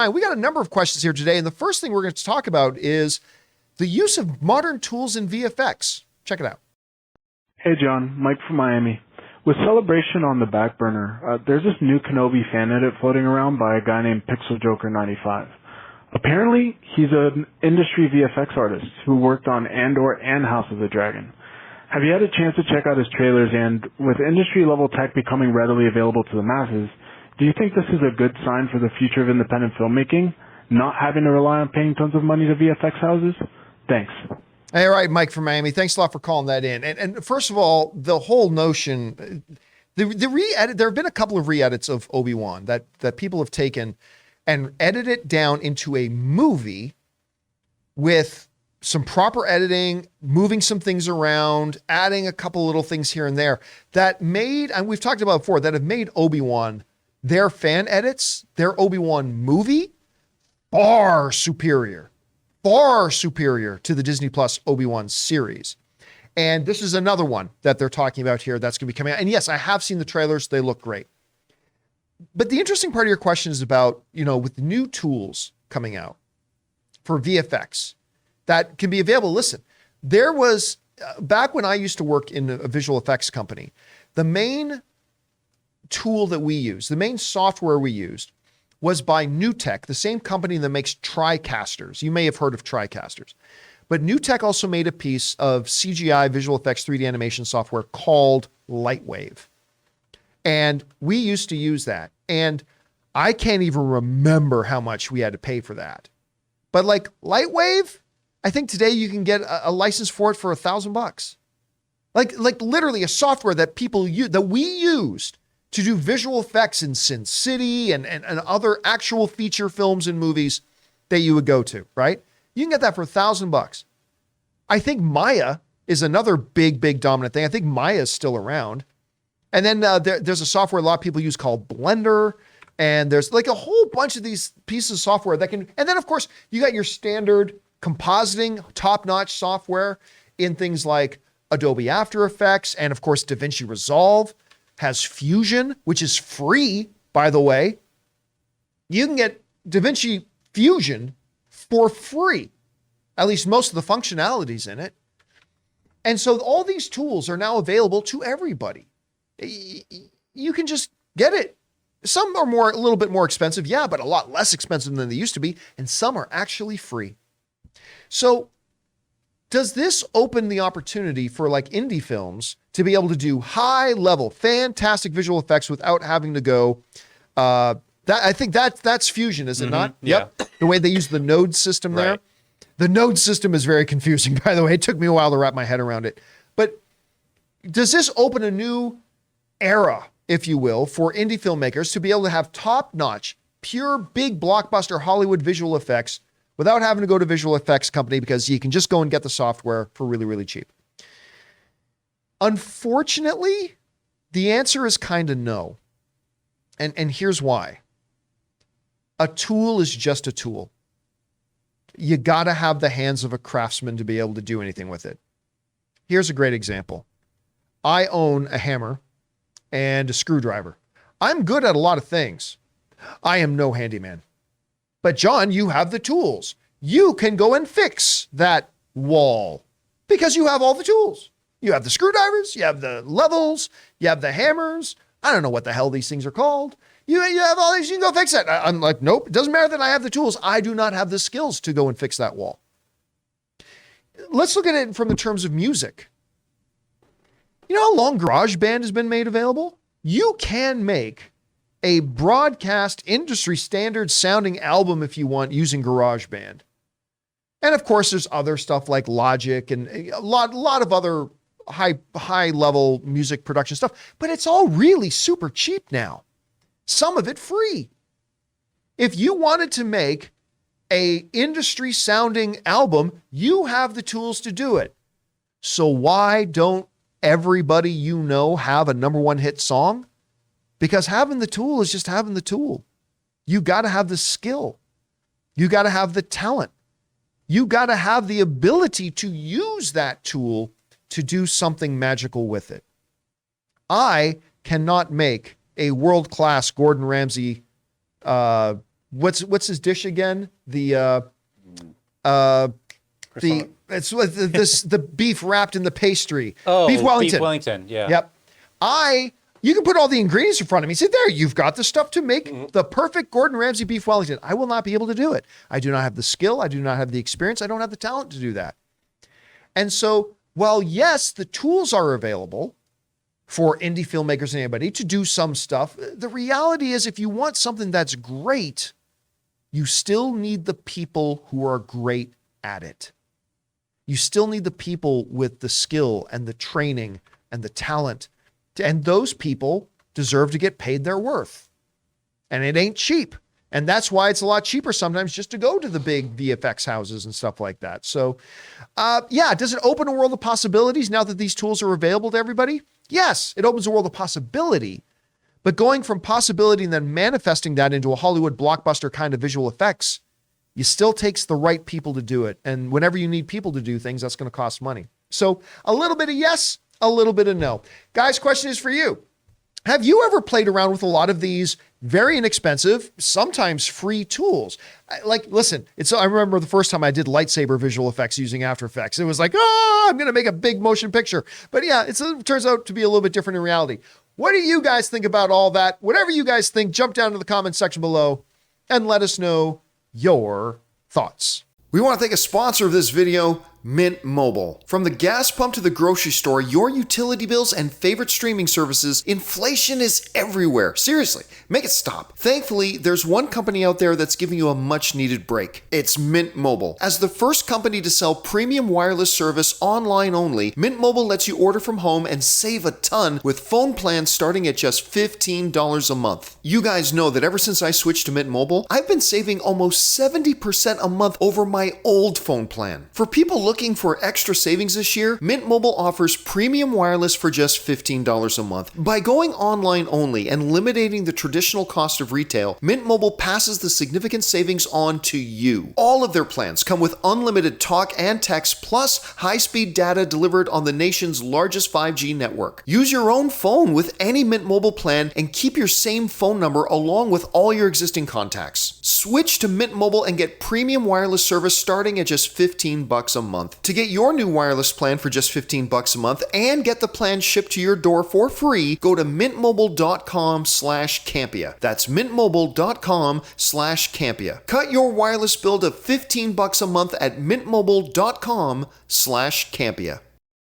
We got a number of questions here today, and the first thing we're going to talk about is the use of modern tools in VFX. Check it out. Hey, John. Mike from Miami. With Celebration on the back burner, there's this new Kenobi fan edit floating around by a guy named Pixel Joker 95. Apparently, he's an industry VFX artist who worked on Andor and House of the Dragon. Have you had a chance to check out his trailers? And with industry-level tech becoming readily available to the masses, do you think this is a good sign for the future of independent filmmaking, not having to rely on paying tons of money to VFX houses? Thanks. Hey, all right, Mike from Miami. Thanks a lot for calling that in. And first of all, the whole notion, the re-edit, there have been a couple of re-edits of Obi-Wan that people have taken and edited it down into a movie with some proper editing, moving some things around, adding a couple little things here and there that made, and we've talked about before, that have made Obi-Wan, their fan edits, their Obi-Wan movie, far superior to the Disney Plus Obi-Wan series. And this is another one that they're talking about here that's going to be coming out. And yes, I have seen the trailers. They look great. But the interesting part of your question is about, with the new tools coming out for VFX that can be available. Listen, there was, back when I used to work in a visual effects company, the main tool that we used, the main software we used was by NewTek, the same company that makes TriCasters. You may have heard of TriCasters. But NewTek also made a piece of CGI visual effects 3D animation software called Lightwave. And we used to use that. And I can't even remember how much we had to pay for that. But like Lightwave, I think today you can get a license for it for $1,000. Like literally a software that people use, that we used to do visual effects in Sin City and other actual feature films and movies that you would go to, right? You can get that for $1,000. I think Maya is another big dominant thing. I think Maya is still around. And then there's a software a lot of people use called Blender. And there's like a whole bunch of these pieces of software that can, and then of course you got your standard compositing, top-notch software in things like Adobe After Effects. And of course, DaVinci Resolve has Fusion, which is free, by the way. You can get DaVinci Fusion for free, at least most of the functionalities in it. And so all these tools are now available to everybody. You can just get it. Some are a little bit more expensive, yeah, but a lot less expensive than they used to be. And some are actually free. So does this open the opportunity for like indie films to be able to do high level, fantastic visual effects without having to go, I think that's Fusion, is it not? Yeah. Yep. The way they use the node system there. Right. The node system is very confusing, by the way. It took me a while to wrap my head around it. But does this open a new era, if you will, for indie filmmakers to be able to have top-notch, pure, big blockbuster Hollywood visual effects without having to go to visual effects company, because you can just go and get the software for really, really cheap? Unfortunately, the answer is kind of no. And here's why. A tool is just a tool. You got to have the hands of a craftsman to be able to do anything with it. Here's a great example. I own a hammer and a screwdriver. I'm good at a lot of things. I am no handyman. But John, you have the tools. You can go and fix that wall because you have all the tools. You have the screwdrivers, you have the levels, you have the hammers. I don't know what the hell these things are called. You have all these, you can go fix it. I'm like, nope, it doesn't matter that I have the tools. I do not have the skills to go and fix that wall. Let's look at it from the terms of music. You know how long GarageBand has been made available? You can make a broadcast industry standard sounding album if you want using GarageBand. And of course, there's other stuff like Logic and a lot of other high level music production stuff, but it's all really super cheap now. Some of it free. If you wanted to make a industry sounding album, you have the tools to do it. So why don't everybody you know have a number one hit song? Because having the tool is just having the tool. You got to have the skill. You got to have the talent. You got to have the ability to use that tool to do something magical with it. I cannot make a world-class Gordon Ramsay what's his dish again? The beef wrapped in the pastry. Oh, beef Wellington. Beef Wellington, yeah. Yep. You can put all the ingredients in front of me. Say, there, you've got the stuff to make the perfect Gordon Ramsay beef Wellington. I will not be able to do it. I do not have the skill. I do not have the experience. I don't have the talent to do that. And so, while yes, the tools are available for indie filmmakers and anybody to do some stuff, the reality is if you want something that's great, you still need the people who are great at it. You still need the people with the skill and the training and the talent. And those people deserve to get paid their worth. And it ain't cheap. And that's why it's a lot cheaper sometimes just to go to the big VFX houses and stuff like that. So, does it open a world of possibilities now that these tools are available to everybody? Yes, it opens a world of possibility. But going from possibility and then manifesting that into a Hollywood blockbuster kind of visual effects, it still takes the right people to do it. And whenever you need people to do things, that's going to cost money. So a little bit of yes, a little bit of no. Guys, question is for you. Have you ever played around with a lot of these very inexpensive, sometimes free tools? Listen, I remember the first time I did lightsaber visual effects using After Effects. It was like, I'm going to make a big motion picture. But yeah, it turns out to be a little bit different in reality. What do you guys think about all that? Whatever you guys think, jump down to the comment section below and let us know your thoughts. We want to thank a sponsor of this video, Mint Mobile. From the gas pump to the grocery store, your utility bills and favorite streaming services, inflation is everywhere. Seriously, make it stop. Thankfully, there's one company out there that's giving you a much needed break. It's Mint Mobile. As the first company to sell premium wireless service online only, Mint Mobile lets you order from home and save a ton with phone plans starting at just $15 a month. You guys know that ever since I switched to Mint Mobile, I've been saving almost 70% a month over my old phone plan. For people looking for extra savings this year, Mint Mobile offers premium wireless for just $15 a month. By going online only and eliminating the traditional cost of retail, Mint Mobile passes the significant savings on to you. All of their plans come with unlimited talk and text plus high-speed data delivered on the nation's largest 5G network. Use your own phone with any Mint Mobile plan and keep your same phone number along with all your existing contacts. Switch to Mint Mobile and get premium wireless service starting at just $15 a month. To get your new wireless plan for just $15 a month and get the plan shipped to your door for free, go to mintmobile.com/Campea. That's mintmobile.com/Campea. Cut your wireless bill to $15 a month at mintmobile.com/Campea.